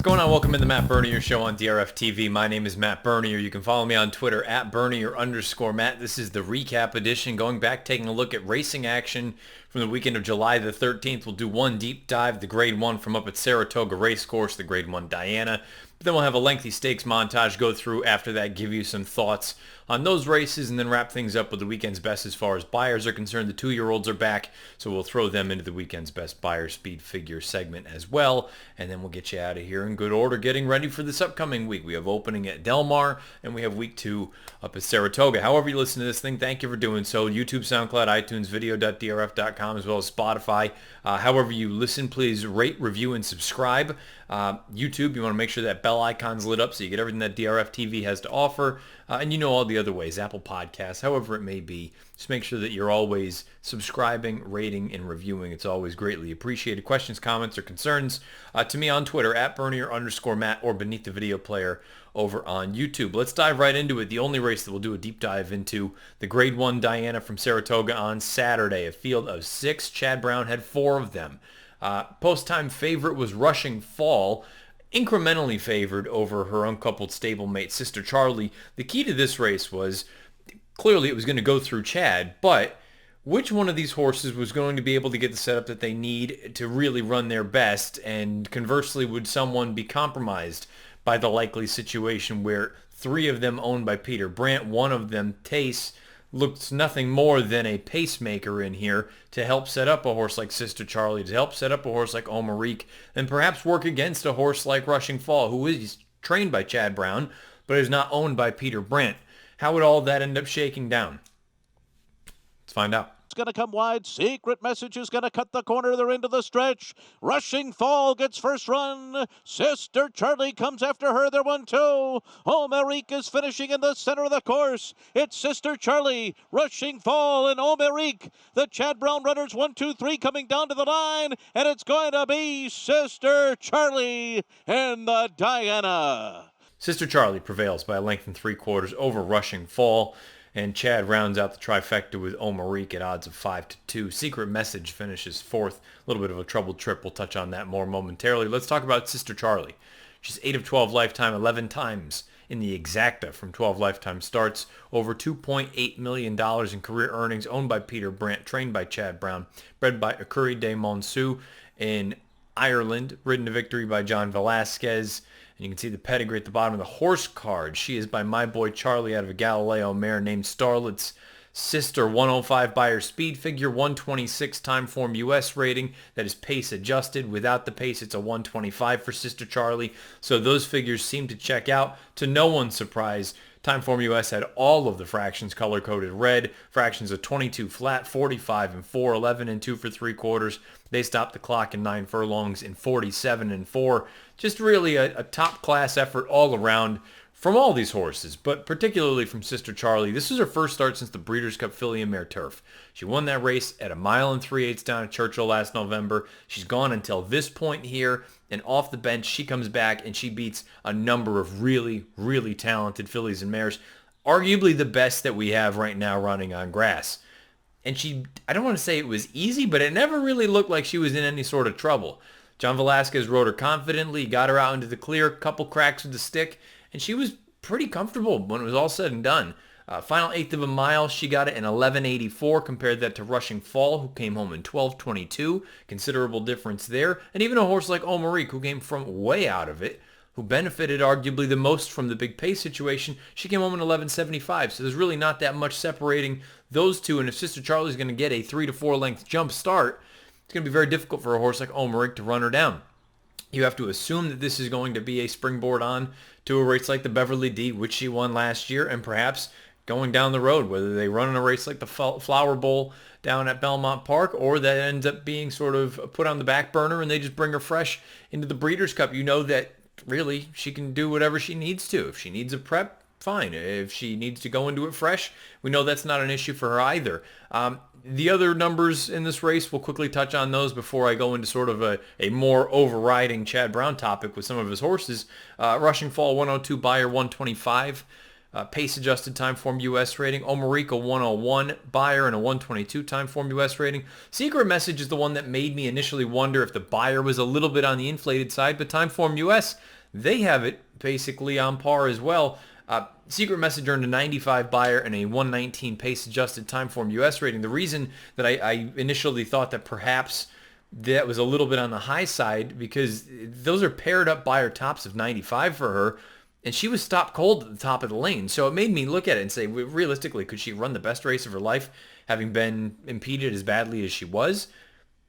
going on? Welcome to the Matt Bernier Show on DRFTV. My name is Matt Bernier. You can follow me on Twitter at Bernier_Matt. This is the recap edition, going back, taking a look at racing action from the weekend of July the 13th. We'll do one deep dive, the Grade 1 from up at Saratoga Racecourse, the Grade 1 Diana. But then we'll have a lengthy stakes montage go through after that, give you some thoughts on those races, and then wrap things up with the weekend's best as far as Beyers are concerned. The 2-year-olds are back, so we'll throw them into the weekend's best Beyer Speed figure segment as well. And then we'll get you out of here in good order, getting ready for this upcoming week. We have opening at Del Mar, and we have week 2 up at Saratoga. However you listen to this thing, thank you for doing so. YouTube, SoundCloud, iTunes, video.drf.com, as well as Spotify. However you listen, please rate, review, and subscribe. YouTube, you want to make sure that bell icon's lit up so you get everything that DRFTV has to offer. And you know all the other ways, Apple Podcasts, however it may be. Just make sure that you're always subscribing, rating, and reviewing. It's always greatly appreciated. Questions, comments, or concerns to me on Twitter at Bernier_Matt or beneath the video player over on YouTube. Let's dive right into it. The only race that we'll do a deep dive into, the Grade 1 Diana from Saratoga on Saturday. A field of 6. Chad Brown had 4 of them. Post-time favorite was Rushing Fall, incrementally favored over her uncoupled stablemate Sister Charlie. The key to this race was, clearly it was going to go through Chad, but which one of these horses was going to be able to get the setup that they need to really run their best, and conversely, would someone be compromised by the likely situation where 3 of them owned by Peter Brandt, one of them, Tace, looks nothing more than a pacemaker in here to help set up a horse like Sister Charlie, to help set up a horse like Omarique, and perhaps work against a horse like Rushing Fall, who is trained by Chad Brown, but is not owned by Peter Brandt. How would all that end up shaking down? Let's find out. It's going to come wide. Secret Message is going to cut the corner. They're into the stretch. Rushing Fall gets first run. Sister Charlie comes after her. They're 1-2. Omarique is finishing in the center of the course. It's Sister Charlie, Rushing Fall, and Omarique. The Chad Brown runners 1, 2, 3 coming down to the line. And it's going to be Sister Charlie and the Diana. Sister Charlie prevails by a length and 3/4 over Rushing Fall. And Chad rounds out the trifecta with Omarique at odds of 5-2. Secret Message finishes 4th. A little bit of a troubled trip. We'll touch on that more momentarily. Let's talk about Sister Charlie. She's 8 of 12 lifetime, 11 times in the exacta from 12 lifetime starts. Over $2.8 million in career earnings, owned by Peter Brandt, trained by Chad Brown, bred by Akuri de Monceau in Ireland, ridden to victory by John Velasquez. And you can see the pedigree at the bottom of the horse card. She is by my boy Charlie out of a Galileo mare named Starlet's Sister. 105 Beyer Speed figure, 126 time form US rating. That is pace adjusted. Without the pace, it's a 125 for Sister Charlie. So those figures seem to check out. To no one's surprise, Timeform US had all of the fractions color-coded red. Fractions of 22 flat, 45 and 4, 11 and 2 for 3/4. They stopped the clock in 9 furlongs in 47 and 4. Just really a top-class effort all around from all these horses, but particularly from Sister Charlie. This was her first start since the Breeders' Cup Filly and Mare Turf. She won that race at 1 3/8 down at Churchill last November. She's gone until this point here, and off the bench, she comes back and she beats a number of really, really talented fillies and mares, arguably the best that we have right now running on grass. And I don't want to say it was easy, but it never really looked like she was in any sort of trouble. John Velasquez rode her confidently, got her out into the clear, couple cracks with the stick, and she was pretty comfortable when it was all said and done. Final 1/8 of a mile, she got it in 11:84. Compared that to Rushing Fall, who came home in 12:22. Considerable difference there. And even a horse like Omarique, who came from way out of it, who benefited arguably the most from the big pace situation, she came home in 11:75. So there's really not that much separating those two. And if Sister Charlie's going to get a 3 to 4 length jump start, it's going to be very difficult for a horse like Omarique to run her down. You have to assume that this is going to be a springboard on to a race like the Beverly D, which she won last year, and perhaps going down the road, whether they run in a race like the Flower Bowl down at Belmont Park, or that ends up being sort of put on the back burner and they just bring her fresh into the Breeders' Cup. You know that really she can do whatever she needs to. If she needs a prep, fine. If she needs to go into it fresh, we know that's not an issue for her either. The other numbers in this race, we'll quickly touch on those before I go into sort of a more overriding Chad Brown topic with some of his horses. Rushing Fall 102, Beyer 125. Pace-adjusted Timeform US rating. Omarique 101, Beyer, and a 122 Timeform US rating. Secret Message is the one that made me initially wonder if the Beyer was a little bit on the inflated side, but Timeform US, they have it basically on par as well. Secret Message earned a 95 Beyer and a 119 pace adjusted Timeform US rating. The reason that I initially thought that perhaps that was a little bit on the high side, because those are paired up Beyer tops of 95 for her, and she was stopped cold at the top of the lane. So it made me look at it and say, realistically, could she run the best race of her life having been impeded as badly as she was?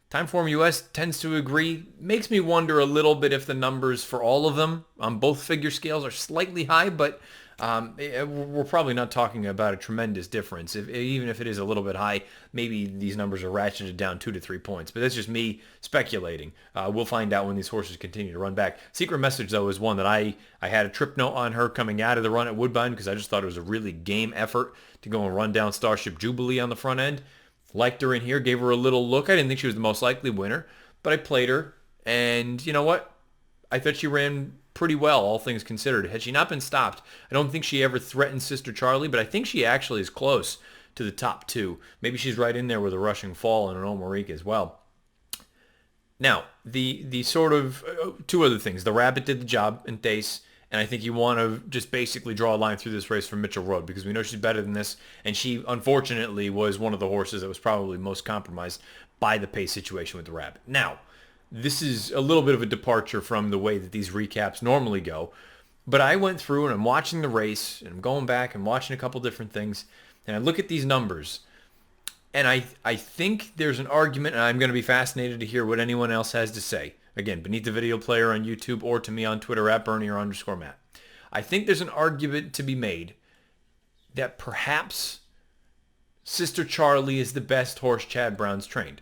Timeform US tends to agree. Makes me wonder a little bit if the numbers for all of them on both figure scales are slightly high, but we're probably not talking about a tremendous difference. Even if it is a little bit high, maybe these numbers are ratcheted down 2 to 3 points. But that's just me speculating. We'll find out when these horses continue to run back. Secret Message, though, is one that I had a trip note on her coming out of the run at Woodbine because I just thought it was a really game effort to go and run down Starship Jubilee on the front end. Liked her in here, gave her a little look. I didn't think she was the most likely winner, but I played her, and you know what? I thought she ran pretty well, all things considered. Had she not been stopped, I don't think she ever threatened Sister Charlie, but I think she actually is close to the top two. Maybe she's right in there with a Rushing Fall and an Omarique as well. Now, the sort of two other things. The Rabbit did the job in Thace, and I think you want to just basically draw a line through this race from Mitchell Road because we know she's better than this, and she unfortunately was one of the horses that was probably most compromised by the pace situation with the Rabbit. Now, this is a little bit of a departure from the way that these recaps normally go, but I went through and I'm watching the race, and I'm going back and watching a couple different things, and I look at these numbers, and I think there's an argument, and I'm going to be fascinated to hear what anyone else has to say. Again, beneath the video player on YouTube or to me on Twitter at Bernier_Matt. I think there's an argument to be made that perhaps Sister Charlie is the best horse Chad Brown's trained.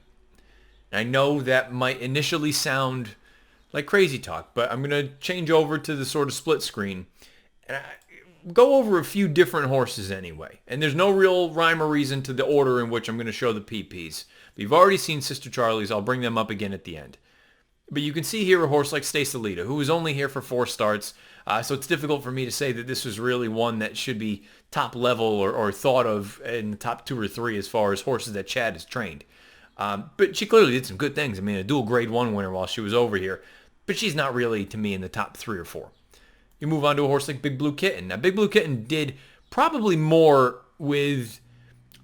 And I know that might initially sound like crazy talk, but I'm going to change over to the sort of split screen and go over a few different horses anyway. And there's no real rhyme or reason to the order in which I'm going to show the PPs. But you've already seen Sister Charlie's. I'll bring them up again at the end. But you can see here a horse like Stacylita, who was only here for 4 starts. So it's difficult for me to say that this was really one that should be top level or thought of in the top 2 or 3 as far as horses that Chad has trained. But she clearly did some good things. I mean, a dual grade 1 winner while she was over here. But she's not really, to me, in the top 3 or 4. You move on to a horse like Big Blue Kitten. Now, Big Blue Kitten did probably more with...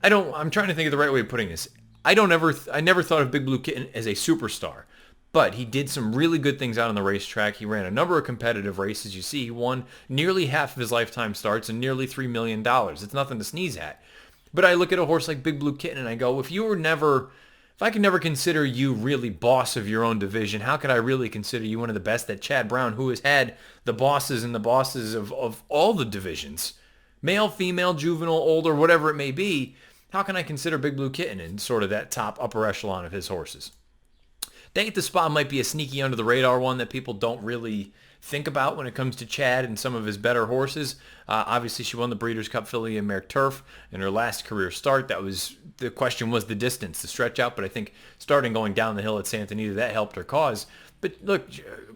I'm trying to think of the right way of putting this. I never thought of Big Blue Kitten as a superstar. But he did some really good things out on the racetrack. He ran a number of competitive races. You see, he won nearly half of his lifetime starts and nearly $3 million. It's nothing to sneeze at. But I look at a horse like Big Blue Kitten and I go, if I could never consider you really boss of your own division, how could I really consider you one of the best that Chad Brown, who has had the bosses and the bosses of all the divisions, male, female, juvenile, older, whatever it may be, how can I consider Big Blue Kitten in sort of that top upper echelon of his horses? Dang, the Spa might be a sneaky under the radar one that people don't really think about when it comes to Chad and some of his better horses. Obviously, she won the Breeders' Cup Filly and Mare Turf in her last career start. The question was the distance, the stretch out, but I think starting going down the hill at Santa Anita, that helped her cause. But look,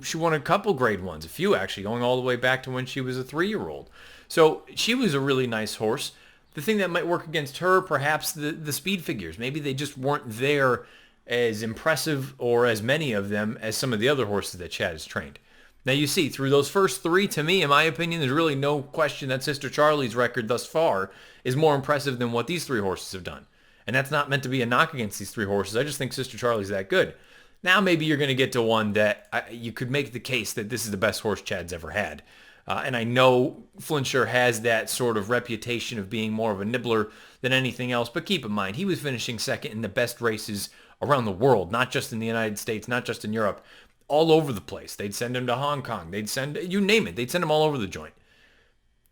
she won a couple grade 1s, a few actually, going all the way back to when she was a 3-year-old. So she was a really nice horse. The thing that might work against her, perhaps the speed figures. Maybe they just weren't there as impressive or as many of them as some of the other horses that Chad has trained. Now you see, through those first 3, to me, in my opinion, there's really no question that Sister Charlie's record thus far is more impressive than what these 3 horses have done. And that's not meant to be a knock against these 3 horses. I just think Sister Charlie's that good. Now maybe you're going to get to one that you could make the case that this is the best horse Chad's ever had. And I know Flincher has that sort of reputation of being more of a nibbler than anything else, but keep in mind, he was finishing second in the best races around the world, not just in the United States, not just in Europe, all over the place. They'd send him to Hong Kong. They'd send, you name it, they'd send him all over the joint.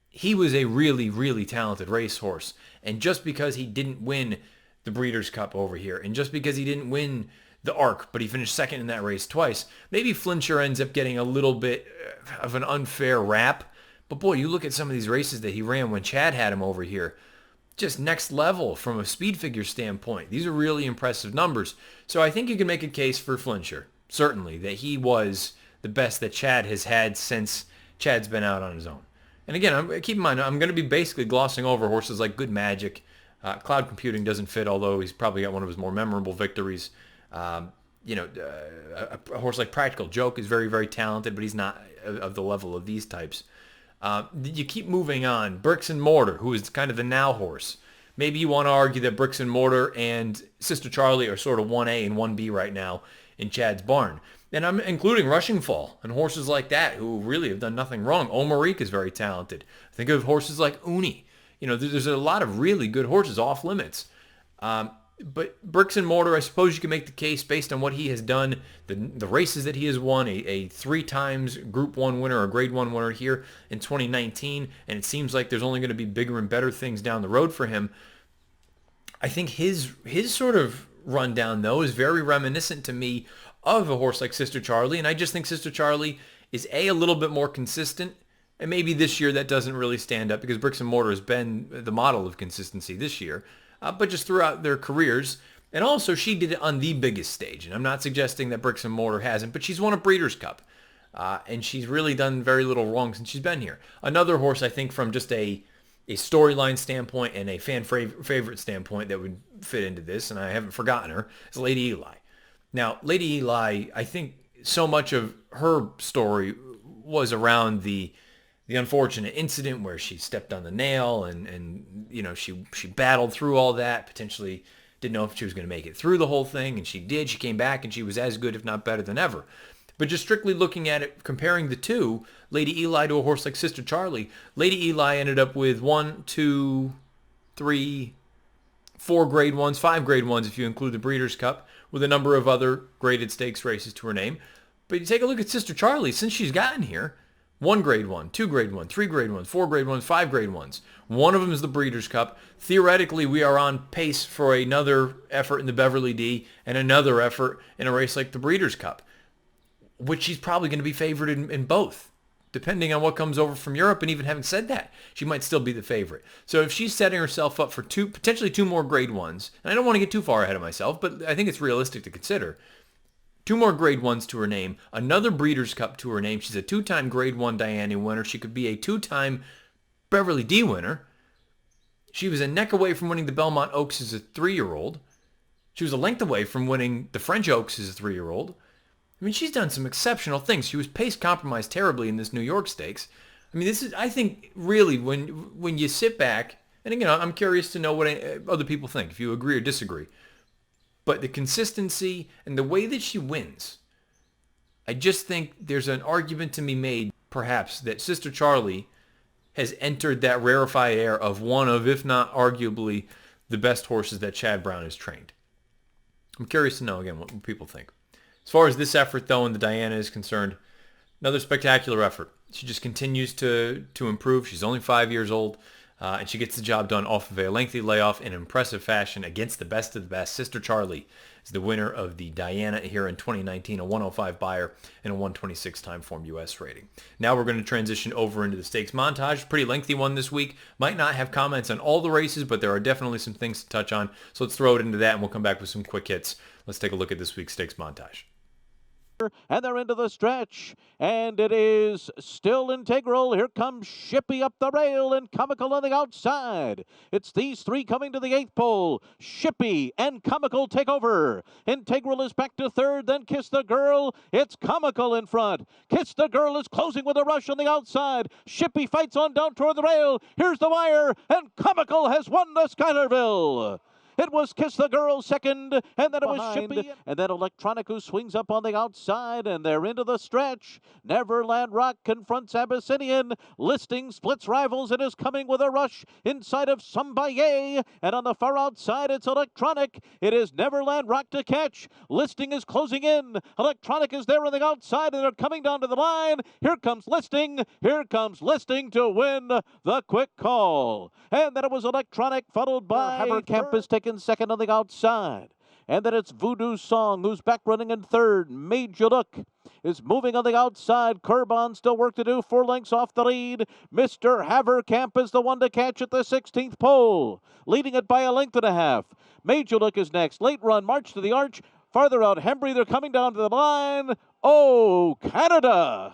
He was a really, really talented racehorse. And just because he didn't win the Breeders' Cup over here, and just because he didn't win the Arc, but he finished second in that race twice, maybe Flincher ends up getting a little bit of an unfair rap. But boy, you look at some of these races that he ran when Chad had him over here. Just next level from a speed figure standpoint. These are really impressive numbers. So I think you can make a case for Flincher, certainly, that he was the best that Chad has had since Chad's been out on his own. And again, keep in mind, I'm going to be basically glossing over horses like Good Magic. Cloud Computing doesn't fit, although he's probably got one of his more memorable victories. a horse like Practical Joke is very, very talented, but he's not of the level of these types. You keep moving on. Bricks and Mortar, who is kind of the now horse. Maybe you want to argue that Bricks and Mortar and Sister Charlie are sort of 1A and 1B right now in Chad's barn. And I'm including Rushing Fall and horses like that who really have done nothing wrong. Omarique is very talented. Think of horses like Uni. There's a lot of really good horses off limits. But Bricks and Mortar, I suppose you can make the case based on what he has done, the races that he has won, a 3 times Group 1 winner or Grade 1 winner here in 2019, and it seems like there's only going to be bigger and better things down the road for him. I think his sort of rundown, though, is very reminiscent to me of a horse like Sister Charlie, and I just think Sister Charlie is a little bit more consistent, and maybe this year that doesn't really stand up because Bricks and Mortar has been the model of consistency this year, but just throughout their careers. And also she did it on the biggest stage, and I'm not suggesting that Bricks and Mortar hasn't, but she's won a Breeders' Cup, and she's really done very little wrong since she's been here. Another horse, I think, from just a storyline standpoint and a fan favorite standpoint that would fit into this, and I haven't forgotten her, is Lady Eli. Now, Lady Eli, I think so much of her story was around the unfortunate incident where she stepped on the nail and she battled through all that, potentially didn't know if she was going to make it through the whole thing, and she did. She came back and she was as good, if not better than ever. But just strictly looking at it, comparing the two, Lady Eli to a horse like Sister Charlie, Lady Eli ended up with 1, 2, 3, 4 Grade 1s, 5 Grade 1s if you include the Breeders' Cup, with a number of other graded stakes races to her name. But you take a look at Sister Charlie, since she's gotten here, 1 Grade 1, 2 Grade 1, 3 Grade 1, 4 Grade 1, 5 Grade 1s. One of them is the Breeders' Cup. Theoretically, we are on pace for another effort in the Beverly D and another effort in a race like the Breeders' Cup, which she's probably going to be favored in both, depending on what comes over from Europe. And even having said that, she might still be the favorite. So if she's setting herself up for potentially 2 more Grade 1s, and I don't want to get too far ahead of myself, but I think it's realistic to consider, 2 more Grade 1s to her name, another Breeders' Cup to her name. She's a 2-time Grade 1 Diana winner. She could be a 2-time Beverly D winner. She was a neck away from winning the Belmont Oaks as a 3-year-old. She was a length away from winning the French Oaks as a 3-year-old. I mean, she's done some exceptional things. She was pace compromised terribly in this New York Stakes. I mean, this is, I think, really, when you sit back, and again, I'm curious to know what other people think, if you agree or disagree. But the consistency and the way that she wins, I just think there's an argument to be made, perhaps, that Sister Charlie has entered that rarefied air of one of, if not arguably, the best horses that Chad Brown has trained. I'm curious to know, again, what people think. As far as this effort, though, and the Diana is concerned, another spectacular effort. She just continues to improve. She's only 5 years old, and she gets the job done off of a lengthy layoff in impressive fashion against the best of the best. Sister Charlie is the winner of the Diana here in 2019, a 105 Beyer and a 126 Timeform US rating. Now we're going to transition over into the stakes montage. Pretty lengthy one this week. Might not have comments on all the races, but there are definitely some things to touch on. So let's throw it into that, and we'll come back with some quick hits. Let's take a look at this week's stakes montage. And they're into the stretch, and it is still integral. Here comes Shippy up the rail and Comical on the outside. It's these three coming to the 8th pole. Shippy and Comical take over. Integral is back to 3rd, then Kiss the Girl. It's Comical in front. Kiss the Girl is closing with a rush on the outside. Shippy fights on down toward the rail. Here's the wire, and Comical has won the Schuylerville. It was Kiss the Girl second, and then it was Shippy, and then Electronic, who swings up on the outside, and they're into the stretch. Neverland Rock confronts Abyssinian. Listing splits rivals and is coming with a rush inside of Sombaye, and on the far outside it's Electronic. It is Neverland Rock to catch. Listing is closing in. Electronic is there on the outside, and they're coming down to the line. Here comes Listing. Here comes Listing to win the quick call. And then it was Electronic, followed by Haverkamp is taking second on the outside. And then it's Voodoo Song, who's back running in 3rd. Major Look is moving on the outside. Curbon still work to do, 4 lengths off the lead. Mr. Haverkamp is the one to catch at the 16th pole, leading it by a length and a half. Major Look is next. Late Run, March to the Arch. Farther out, Hembry, they're coming down to the line. Oh, Canada!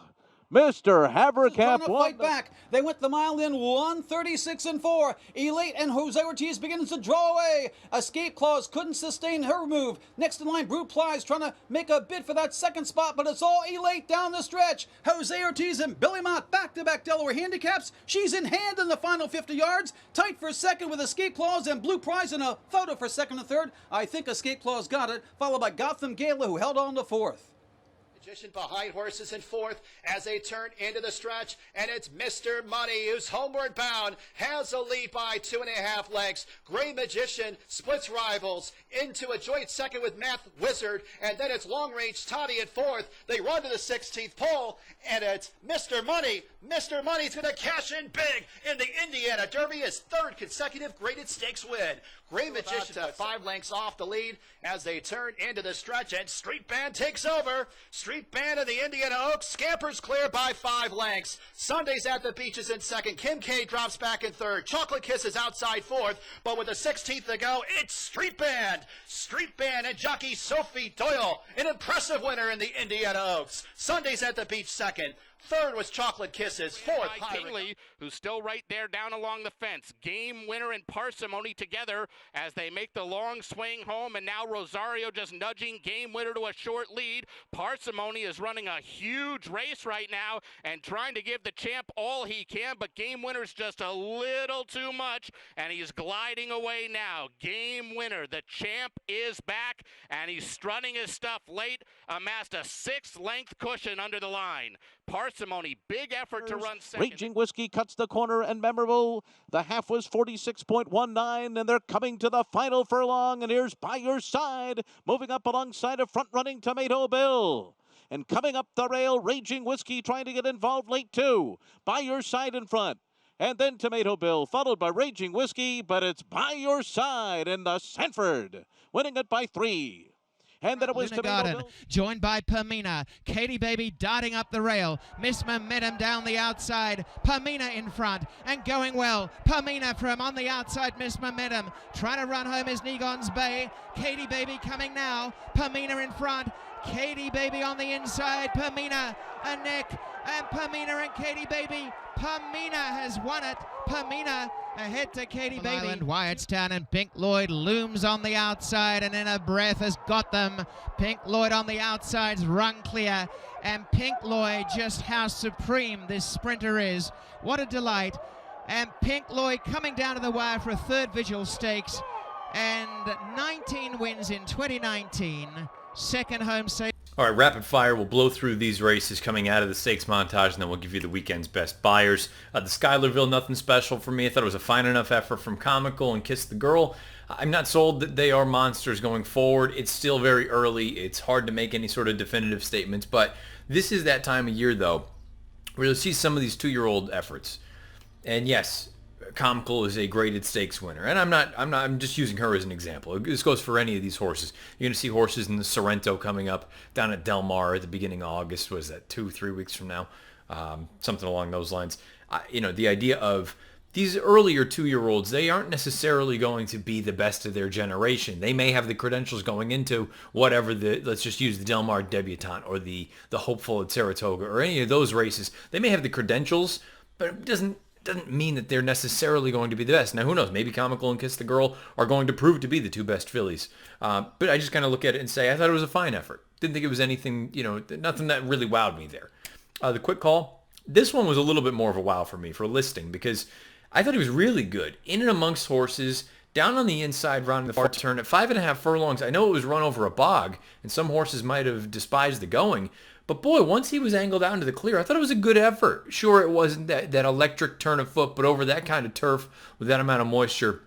Mr. Haverkamp Trying to won. fight back. They went the mile in 1:36.4. Elite and Jose Ortiz begins to draw away. Escape Clause couldn't sustain her move. Next in line, Brute Plies trying to make a bid for that second spot, but it's all Elite down the stretch. Jose Ortiz and Billy Mott back-to-back Delaware handicaps. She's in hand in the final 50 yards. Tight for second with Escape Clause and Blue Prize in a photo for second and third. I think Escape Clause got it, followed by Gotham Gala, who held on to fourth. Magician behind horses in fourth as they turn into the stretch, and it's Mr. Money, who's homeward bound, has a lead by 2.5 lengths. Gray Magician splits rivals into a joint second with Math Wizard, and then it's Long Range Toddy at fourth. They run to the 16th pole, and it's Mr. Money. Mr. Money's going to cash in big in the Indiana Derby, his third consecutive graded stakes win. Gray Magician 5 lengths off the lead as they turn into the stretch, and Street Band takes over. Street Band of the Indiana Oaks scampers clear by 5 lengths. Sunday's at the Beaches in second. Kim K drops back in third. Chocolate Kiss is outside fourth, but with the 16th to go, it's Street Band. Street Band and jockey Sophie Doyle, an impressive winner in the Indiana Oaks. Sunday's at the Beach second. Third was Chocolate Kisses. Fourth, Kingley, who's still right there down along the fence. Game Winner and Parsimony together as they make the long swing home, and now Rosario just nudging Game Winner to a short lead. Parsimony is running a huge race right now and trying to give the champ all he can, but Game Winner's just a little too much, and he's gliding away now. Game Winner, the champ, is back, and he's strutting his stuff late, amassed a 6-length cushion under the line. Parsimony, big effort to run second. Raging Whiskey cuts the corner and memorable. The half was 46.19, and they're coming to the final furlong. And here's By Your Side, moving up alongside a front-running Tomato Bill. And coming up the rail, Raging Whiskey trying to get involved late too. By Your Side in front. And then Tomato Bill, followed by Raging Whiskey, but it's By Your Side in the Sanford, winning it by 3. And then it was Garden, joined by Permina. Katie Baby darting up the rail. Miss Momentum down the outside. Permina in front and going well. Permina from on the outside. Miss Momentum trying to run home is Negon's Bay. Katie Baby coming now. Permina in front. Katie Baby on the inside. Permina a neck. And Permina and Katie Baby. Permina has won it. Permina ahead to Katie Baby. Island, Wyattstown, and Pink Lloyd looms on the outside, and in a breath has got them. Pink Lloyd on the outside's run clear, and Pink Lloyd, just how supreme this sprinter is. What a delight. And Pink Lloyd coming down to the wire for a third Vigil Stakes, and 19 wins in 2019. Second home safe. All right, rapid fire. We'll blow through these races coming out of the stakes montage, and then we'll give you the weekend's best buyers. The Schuylerville, nothing special for me. I thought it was a fine enough effort from Comical and Kiss the Girl. I'm not sold that they are monsters going forward. It's still very early. It's hard to make any sort of definitive statements, but this is that time of year, though, where you'll see some of these 2-year-old efforts. And yes, Comical is a graded stakes winner, and I'm just using her as an example. This goes for any of these horses. You're going to see horses in the Sorrento coming up down at Del Mar at the beginning of August. Was that 2-3 weeks from now? Something along those lines. The idea of these earlier 2-year-olds, they aren't necessarily going to be the best of their generation. They may have the credentials going into whatever let's just use the Del Mar Debutante or the Hopeful at Saratoga or any of those races. They may have the credentials, but it doesn't mean that they're necessarily going to be the best. Now, who knows? Maybe Comical and Kiss the Girl are going to prove to be the 2 best fillies. But I just kind of look at it and say, I thought it was a fine effort. Didn't think it was anything, nothing that really wowed me there. The quick call, this one was a little bit more of a wow for me for listing because I thought he was really good. In and amongst horses, down on the inside, rounding the far turn at 5.5 furlongs. I know it was run over a bog, and some horses might have despised the going. But boy, once he was angled out into the clear, I thought it was a good effort. Sure, it wasn't that electric turn of foot, but over that kind of turf with that amount of moisture,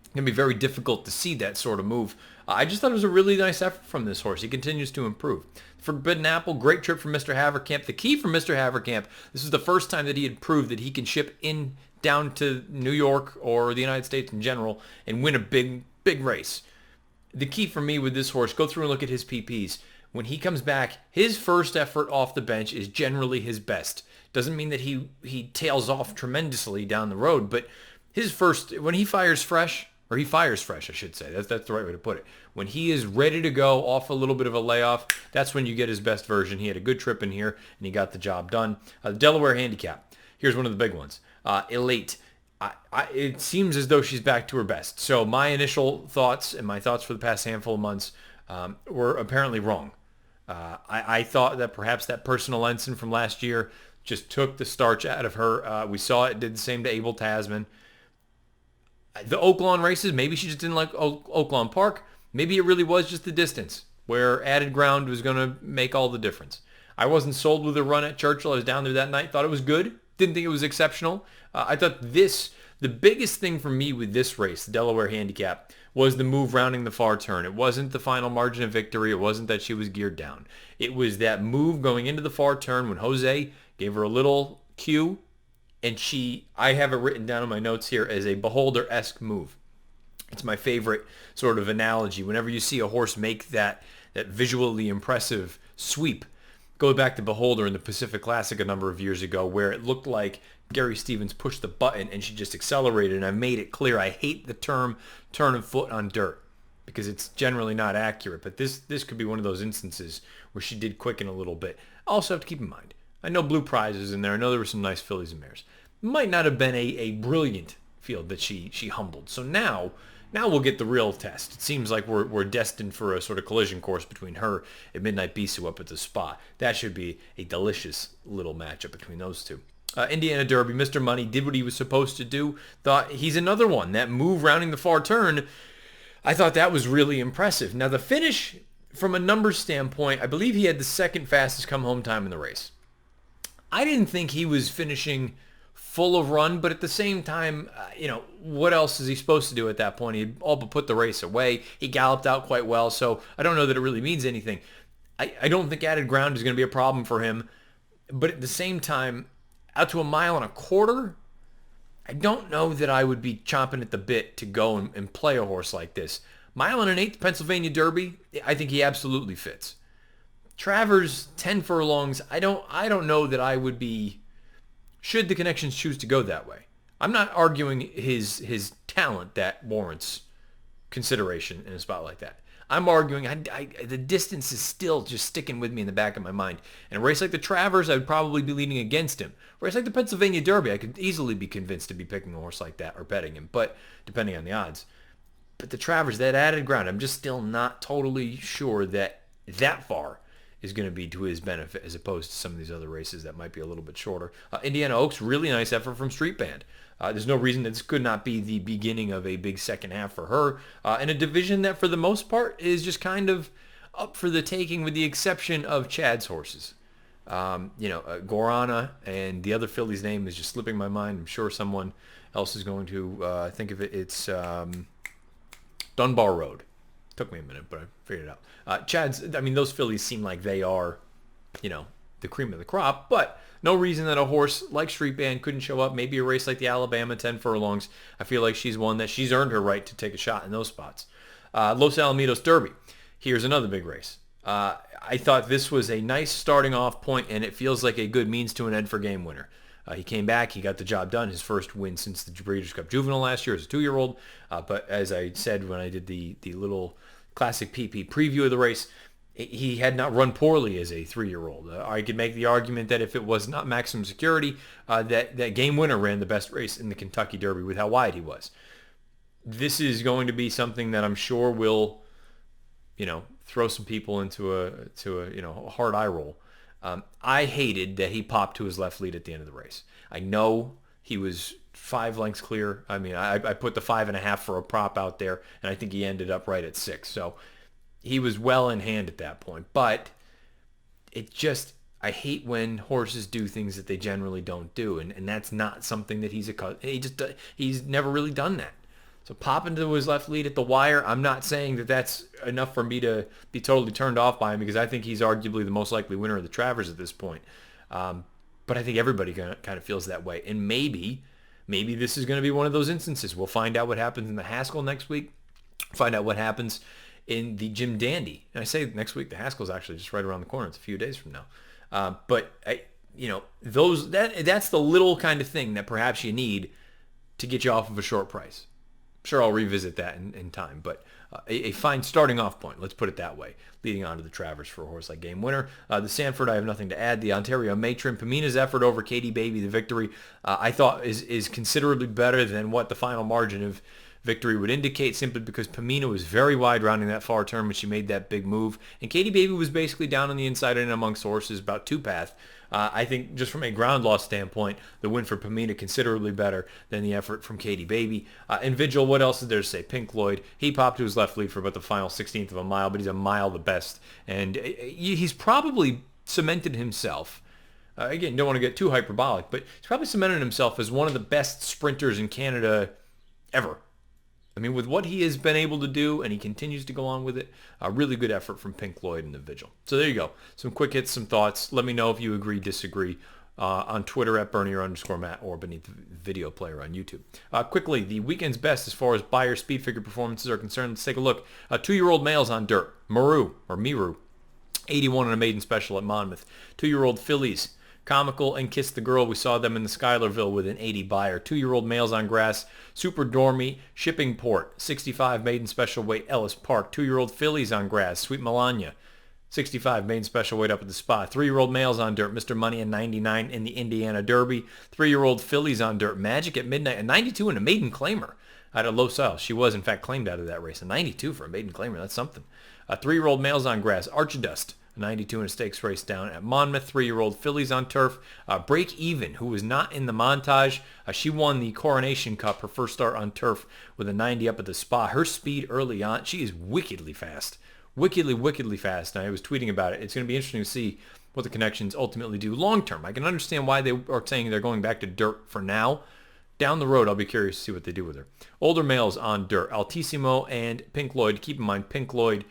it can be very difficult to see that sort of move. I just thought it was a really nice effort from this horse. He continues to improve. Forbidden Apple, great trip from Mr. Haverkamp. The key for Mr. Haverkamp, this is the first time that he had proved that he can ship in down to New York or the United States in general and win a big race. The key for me with this horse, go through and look at his PPs. When he comes back, his first effort off the bench is generally his best. Doesn't mean that he tails off tremendously down the road, but his first, when he fires fresh, or he fires fresh, I should say. That's the right way to put it. When he is ready to go off a little bit of a layoff, that's when you get his best version. He had a good trip in here, and he got the job done. The Delaware Handicap. Here's one of the big ones. Elite. It seems as though she's back to her best. So my initial thoughts and my thoughts for the past handful of months were apparently wrong. I thought that perhaps that personal ensign from last year just took the starch out of her. We saw it did the same to Abel Tasman. The Oaklawn races, maybe she just didn't like Oaklawn Park. Maybe it really was just the distance where added ground was going to make all the difference. I wasn't sold with a run at Churchill. I was down there that night, thought it was good. Didn't think it was exceptional. I thought the biggest thing for me with this race, the Delaware Handicap, was the move rounding the far turn. It wasn't the final margin of victory. It wasn't that she was geared down. It was that move going into the far turn when Jose gave her a little cue, and I have it written down in my notes here as a beholder-esque move. It's my favorite sort of analogy. Whenever you see a horse make that visually impressive sweep, go back to Beholder in the Pacific Classic a number of years ago, where it looked like Gary Stevens pushed the button and she just accelerated, and I made it clear I hate the term turn of foot on dirt because it's generally not accurate, but this could be one of those instances where she did quicken a little bit. Also have to keep in mind, I know Blue Prize is in there. I know there were some nice fillies and mares. Might not have been a brilliant field that she humbled. So now we'll get the real test. It seems like we're destined for a sort of collision course between her and Midnight Bisou up at the Spa. That should be a delicious little matchup between those two. Indiana Derby, Mr. Money did what he was supposed to do. Thought he's another one. That move rounding the far turn, I thought that was really impressive. Now the finish, from a numbers standpoint, I believe he had the second fastest come home time in the race. I didn't think he was finishing full of run, but at the same time, what else is he supposed to do at that point? He all but put the race away. He galloped out quite well, so I don't know that it really means anything. I don't think added ground is going to be a problem for him, but at the same time, out to 1.25 miles, I don't know that I would be chomping at the bit to go and play a horse like this. 1 1/8 Pennsylvania Derby, I think he absolutely fits. Travers, 10 furlongs, I don't know that I would be, should the connections choose to go that way. I'm not arguing his talent that warrants consideration in a spot like that. I'm arguing the distance is still just sticking with me in the back of my mind. In a race like the Travers, I would probably be leaning against him. A race like the Pennsylvania Derby, I could easily be convinced to be picking a horse like that or betting him, but depending on the odds. But the Travers, that added ground, I'm just still not totally sure that far is going to be to his benefit as opposed to some of these other races that might be a little bit shorter. Indiana Oaks, really nice effort from Street Band. There's no reason that this could not be the beginning of a big second half for her in a division that for the most part is just kind of up for the taking with the exception of Chad's horses. Gorana and the other filly's name is just slipping my mind. I'm sure someone else is going to think of it. It's Dunbar Road. Took me a minute, but I figured it out. Those fillies seem like they are, the cream of the crop, but no reason that a horse like Street Band couldn't show up. Maybe a race like the Alabama 10 furlongs. I feel like she's one that she's earned her right to take a shot in those spots. Los Alamitos Derby. Here's another big race. I thought this was a nice starting off point, and it feels like a good means to an end for game winner. He came back. He got the job done. His first win since the Breeders' Cup Juvenile last year as a 2-year-old. But as I said when I did the little classic PP preview of the race, he had not run poorly as a 3-year-old. I could make the argument that if it was not Maximum Security, that Game Winner ran the best race in the Kentucky Derby with how wide he was. This is going to be something that I'm sure will, throw some people into a hard eye roll. I hated that he popped to his left lead at the end of the race. I know he was 5 lengths clear. I put the 5.5 for a prop out there, and I think he ended up right at 6. So he was well in hand at that point. But I hate when horses do things that they generally don't do, and that's not something that he's never really done that. So popping to his left lead at the wire, I'm not saying that that's enough for me to be totally turned off by him because I think he's arguably the most likely winner of the Travers at this point. But I think everybody kind of feels that way. And maybe this is going to be one of those instances. We'll find out what happens in the Haskell next week. Find out what happens in the Jim Dandy. And I say next week, the Haskell's actually just right around the corner. It's a few days from now. That's the little kind of thing that perhaps you need to get you off of a short price. Sure, I'll revisit that in time, but a fine starting off point, let's put it that way, leading on to the Travers for a horse like Game Winner. The Sanford, I have nothing to add. The Ontario Matron, Pamina's effort over Katie Baby, the victory, I thought is considerably better than what the final margin of victory would indicate, simply because Pamina was very wide rounding that far turn when she made that big move, and Katie Baby was basically down on the inside and amongst horses, about two-path. I think just from a ground loss standpoint, the win for Pamina considerably better than the effort from Katie Baby. And Vigil, what else is there to say? Pink Lloyd, he popped to his left lead for about the final 16th of a mile, but he's a mile the best. And he's probably cemented himself. Again, don't want to get too hyperbolic, but he's probably cemented himself as one of the best sprinters in Canada ever. I mean, with what he has been able to do, and he continues to go on with it, a really good effort from Pink Lloyd and the Vigil. So there you go. Some quick hits, some thoughts. Let me know if you agree, disagree on Twitter at Bernier_Matt or beneath the video player on YouTube. Quickly, the weekend's best as far as Beyer Speed figure performances are concerned. Let's take a look. 2-year-old males on dirt. Miru, 81 on a maiden special at Monmouth. 2-year-old fillies. Comical and Kiss the Girl, we saw them in the Schuylerville with an 80 Beyer. 2-year-old males on grass, Super Dormy, Shippingport, 65 maiden special weight, Ellis Park. 2-year-old fillies on grass, Sweet Melania, 65 maiden special weight up at the spot. 3-year-old males on dirt, Mr. Money and 99 in the Indiana Derby. 3-year-old fillies on dirt, Magic at Midnight, a 92 in a maiden claimer out of Los Al. She was in fact claimed out of that race. A 92 for a maiden claimer, that's something. 3-year-old males on grass, Archidust, 92 in a stakes race down at Monmouth. 3-year-old fillies on turf. Break Even, who was not in the montage. She won the Coronation Cup, her first start on turf, with a 90 up at the spot. Her speed early on, she is wickedly fast. Wickedly fast. And I was tweeting about it. It's going to be interesting to see what the connections ultimately do long term. I can understand why they are saying they're going back to dirt for now. Down the road, I'll be curious to see what they do with her. Older males on dirt. Altissimo and Pink Lloyd. Keep in mind, Pink Lloyd,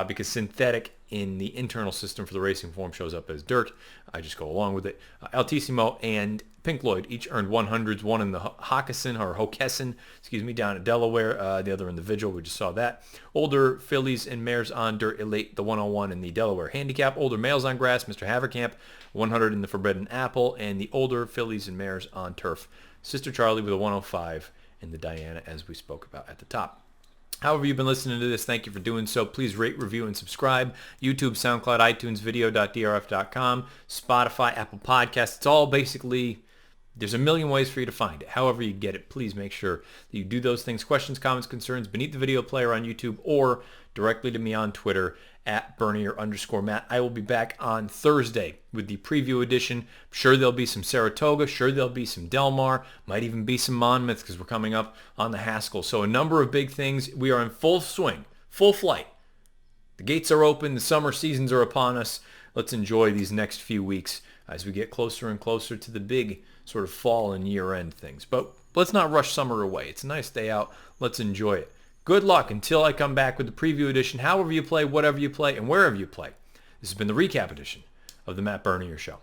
because synthetic in the internal system for the racing form shows up as dirt. I just go along with it. Altissimo and Pink Lloyd each earned 100s, one in the Hockessin, down at Delaware, the other in the Vigil. We just saw that. Older fillies and mares on dirt, Elate, the 101 in the Delaware Handicap. Older males on grass, Mr. Haverkamp, 100 in the Forbidden Apple. And the older fillies and mares on turf, Sister Charlie with a 105 in the Diana, as we spoke about at the top. However you've been listening to this, thank you for doing so. Please rate, review, and subscribe. YouTube, SoundCloud, iTunes, video.drf.com, Spotify, Apple Podcasts. It's all basically, there's a million ways for you to find it. However you get it, please make sure that you do those things. Questions, comments, concerns, beneath the video player on YouTube or directly to me on Twitter at Bernier_Matt. I will be back on Thursday with the preview edition. I'm sure there'll be some Saratoga. Sure there'll be some Del Mar. Might even be some Monmouth because we're coming up on the Haskell. So a number of big things. We are in full swing, full flight. The gates are open. The summer seasons are upon us. Let's enjoy these next few weeks as we get closer and closer to the big sort of fall and year-end things. But let's not rush summer away. It's a nice day out. Let's enjoy it. Good luck until I come back with the preview edition, however you play, whatever you play, and wherever you play. This has been the recap edition of the Matt Bernier Show.